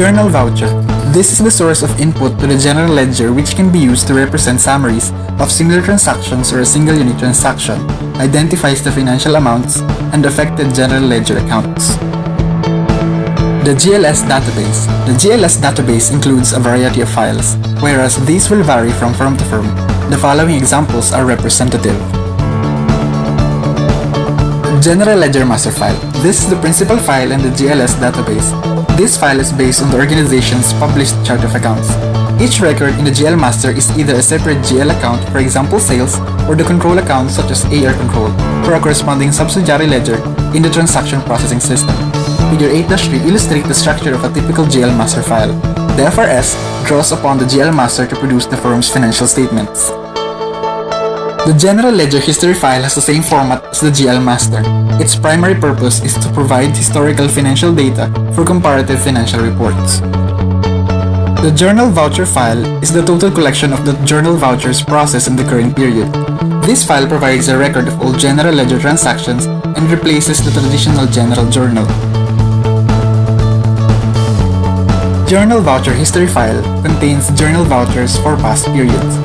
Journal voucher. This is the source of input to the general ledger which can be used to represent summaries of similar transactions or a single unique transaction, identifies the financial amounts, and affected general ledger accounts. The GLS database. The GLS database includes a variety of files, whereas these will vary from firm to firm. The following examples are representative. General Ledger Master File. This is the principal file in the GLS database. This file is based on the organization's published chart of accounts. Each record in the GL Master is either a separate GL account, for example sales, or the control account such as AR control, for a corresponding subsidiary ledger in the transaction processing system. Figure 8-3 illustrates the structure of a typical GL Master file. The FRS draws upon the GL Master to produce the firm's financial statements. The General Ledger History file has the same format as the GL Master. Its primary purpose is to provide historical financial data for comparative financial reports. The Journal Voucher file is the total collection of the journal vouchers processed in the current period. This file provides a record of all General Ledger transactions and replaces the traditional General Journal. Journal Voucher History file contains journal vouchers for past periods.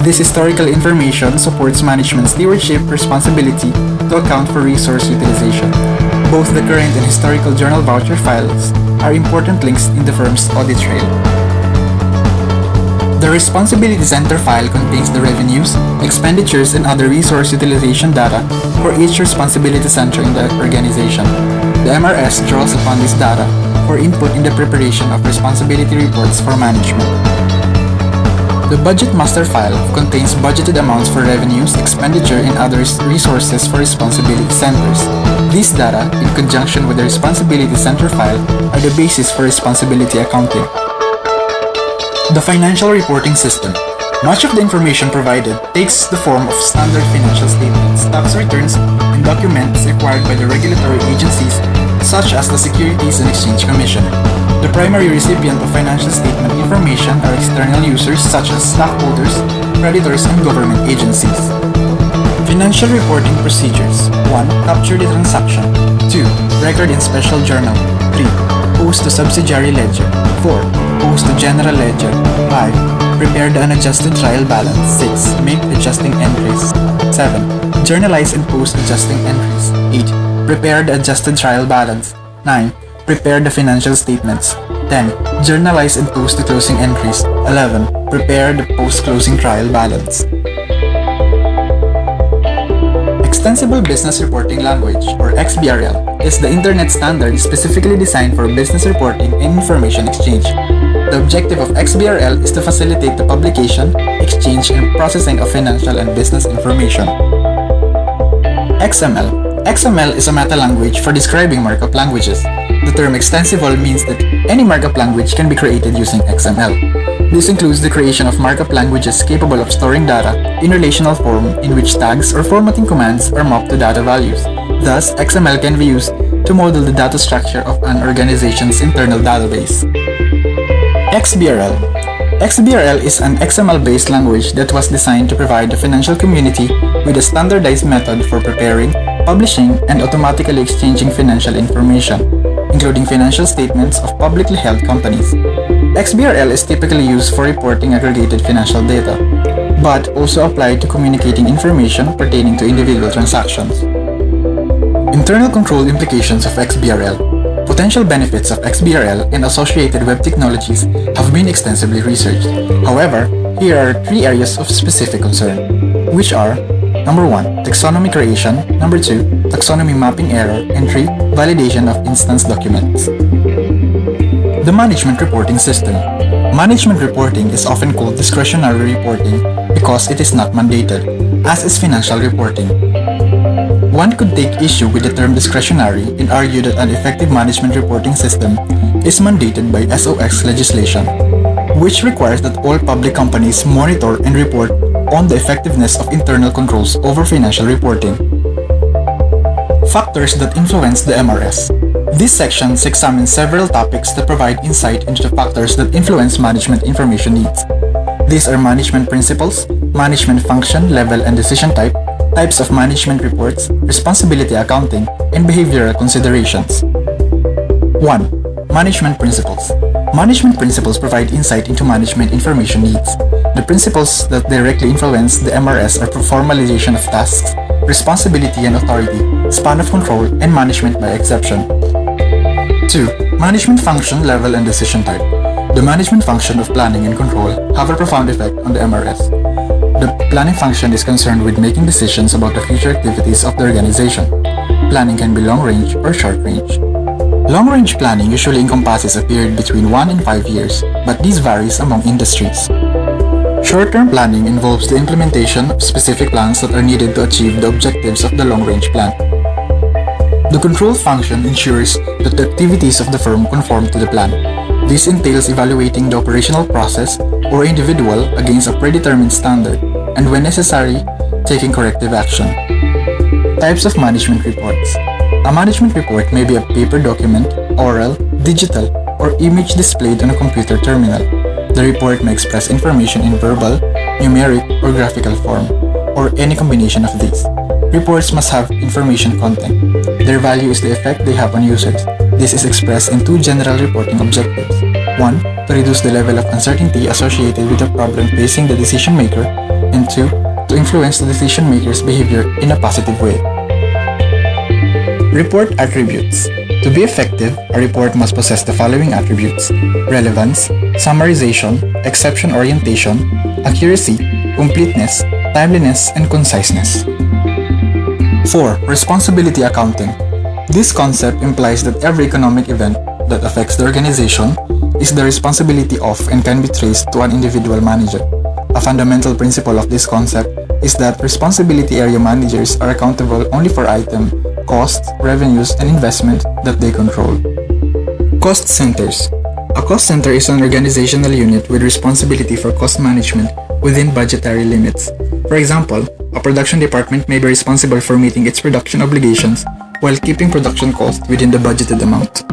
This historical information supports management's stewardship responsibility to account for resource utilization. Both the current and historical journal voucher files are important links in the firm's audit trail. The Responsibility Center file contains the revenues, expenditures, and other resource utilization data for each responsibility center in the organization. The MRS draws upon this data for input in the preparation of responsibility reports for management. The Budget Master file contains budgeted amounts for revenues, expenditure, and other resources for responsibility centers. These data, in conjunction with the Responsibility Center file, are the basis for responsibility accounting. The Financial Reporting System. Much of the information provided takes the form of standard financial statements, tax returns, and documents required by the regulatory agencies such as the Securities and Exchange Commission. The primary recipient of financial statement information are external users such as stockholders, creditors, and government agencies. Financial reporting procedures. 1. Capture the transaction. 2. Record in special journal. 3. Post to subsidiary ledger. 4. Post to general ledger. 5. Prepare the unadjusted trial balance. 6. Make adjusting entries. 7. Journalize and post adjusting entries. 8. Prepare the adjusted trial balance. 9. Prepare the financial statements. 10. Journalize and post the closing entries. 11. Prepare the post-closing trial balance. Extensible Business Reporting Language, or XBRL, is the Internet standard specifically designed for business reporting and information exchange. The objective of XBRL is to facilitate the publication, exchange, and processing of financial and business information. XML. XML is a meta-language for describing markup languages. The term extensible means that any markup language can be created using XML. This includes the creation of markup languages capable of storing data in relational form in which tags or formatting commands are mapped to data values. Thus, XML can be used to model the data structure of an organization's internal database. XBRL. XBRL is an XML-based language that was designed to provide the financial community with a standardized method for preparing, publishing, and automatically exchanging financial information, including financial statements of publicly held companies. XBRL is typically used for reporting aggregated financial data, but also applied to communicating information pertaining to individual transactions. Internal control implications of XBRL. Potential benefits of XBRL and associated web technologies have been extensively researched. However, here are 3 areas of specific concern, which are: Number 1. Taxonomy creation. Number 2. Taxonomy mapping error. And 3. Validation of instance documents. The Management Reporting System. Management reporting is often called discretionary reporting because it is not mandated, as is financial reporting. One could take issue with the term discretionary and argue that an effective management reporting system is mandated by SOX legislation, which requires that all public companies monitor and report on the effectiveness of internal controls over financial reporting. Factors that influence the MRS. This section examines several topics that provide insight into the factors that influence management information needs. These are management principles, management function, level and decision type, types of management reports, responsibility accounting, and behavioral considerations. 1. Management principles. Management principles provide insight into management information needs. The principles that directly influence the MRS are formalization of tasks, responsibility and authority, span of control, and management by exception. 2. Management function, level, and decision type. The management function of planning and control have a profound effect on the MRS. The planning function is concerned with making decisions about the future activities of the organization. Planning can be long-range or short-range. Long-range planning usually encompasses a period between 1 and 5 years, but this varies among industries. Short-term planning involves the implementation of specific plans that are needed to achieve the objectives of the long-range plan. The control function ensures that the activities of the firm conform to the plan. This entails evaluating the operational process or individual against a predetermined standard, and when necessary, taking corrective action. Types of management reports. A management report may be a paper document, oral, digital, or image displayed on a computer terminal. The report may express information in verbal, numeric, or graphical form, or any combination of these. Reports must have information content. Their value is the effect they have on users. This is expressed in 2 general reporting objectives. 1. To reduce the level of uncertainty associated with the problem facing the decision maker, and 2. To influence the decision maker's behavior in a positive way. Report attributes. To be effective, a report must possess the following attributes: relevance, summarization, exception orientation, accuracy, completeness, timeliness, and conciseness. 4. Responsibility accounting. This concept implies that every economic event that affects the organization is the responsibility of and can be traced to an individual manager. A fundamental principle of this concept is that responsibility area managers are accountable only for items, costs, revenues, and investment that they control. Cost centers. A cost center is an organizational unit with responsibility for cost management within budgetary limits. For example, a production department may be responsible for meeting its production obligations while keeping production costs within the budgeted amount.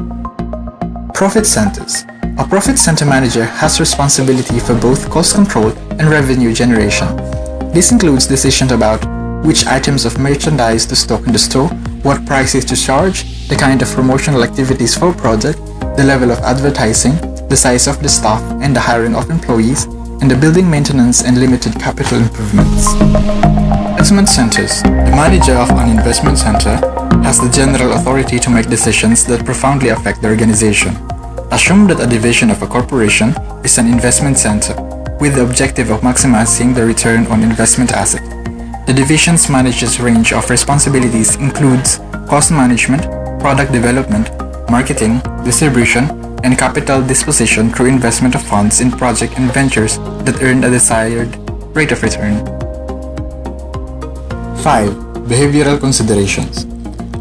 Profit centers. A profit center manager has responsibility for both cost control and revenue generation. This includes decisions about which items of merchandise to stock in the store, what prices to charge, the kind of promotional activities for a project, the level of advertising, the size of the staff and the hiring of employees, and the building maintenance and limited capital improvements. Investment centers. The manager of an investment center has the general authority to make decisions that profoundly affect the organization. Assume that a division of a corporation is an investment center with the objective of maximizing the return on investment asset. The division's manager's range of responsibilities includes cost management, product development, marketing, distribution, and capital disposition through investment of funds in projects and ventures that earn a desired rate of return. 5. Behavioral considerations.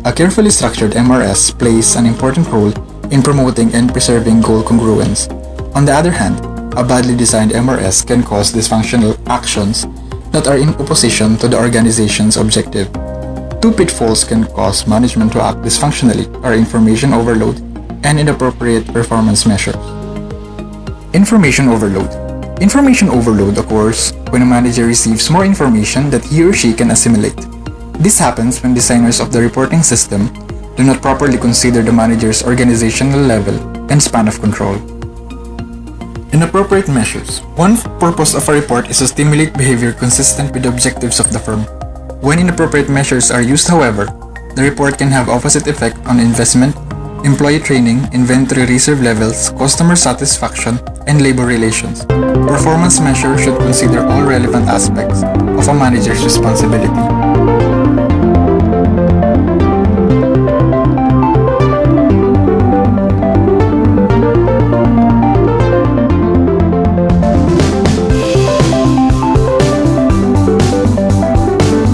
A carefully structured MRS plays an important role in promoting and preserving goal congruence. On the other hand, a badly designed MRS can cause dysfunctional actions that are in opposition to the organization's objective. 2 pitfalls can cause management to act dysfunctionally are information overload and inappropriate performance measures. Information overload. Information overload occurs when a manager receives more information that he or she can assimilate. This happens when designers of the reporting system do not properly consider the manager's organizational level and span of control. Inappropriate measures. One purpose of a report is to stimulate behavior consistent with the objectives of the firm. When inappropriate measures are used, however, the report can have opposite effect on investment, employee training, inventory reserve levels, customer satisfaction, and labor relations. Performance measures should consider all relevant aspects of a manager's responsibility.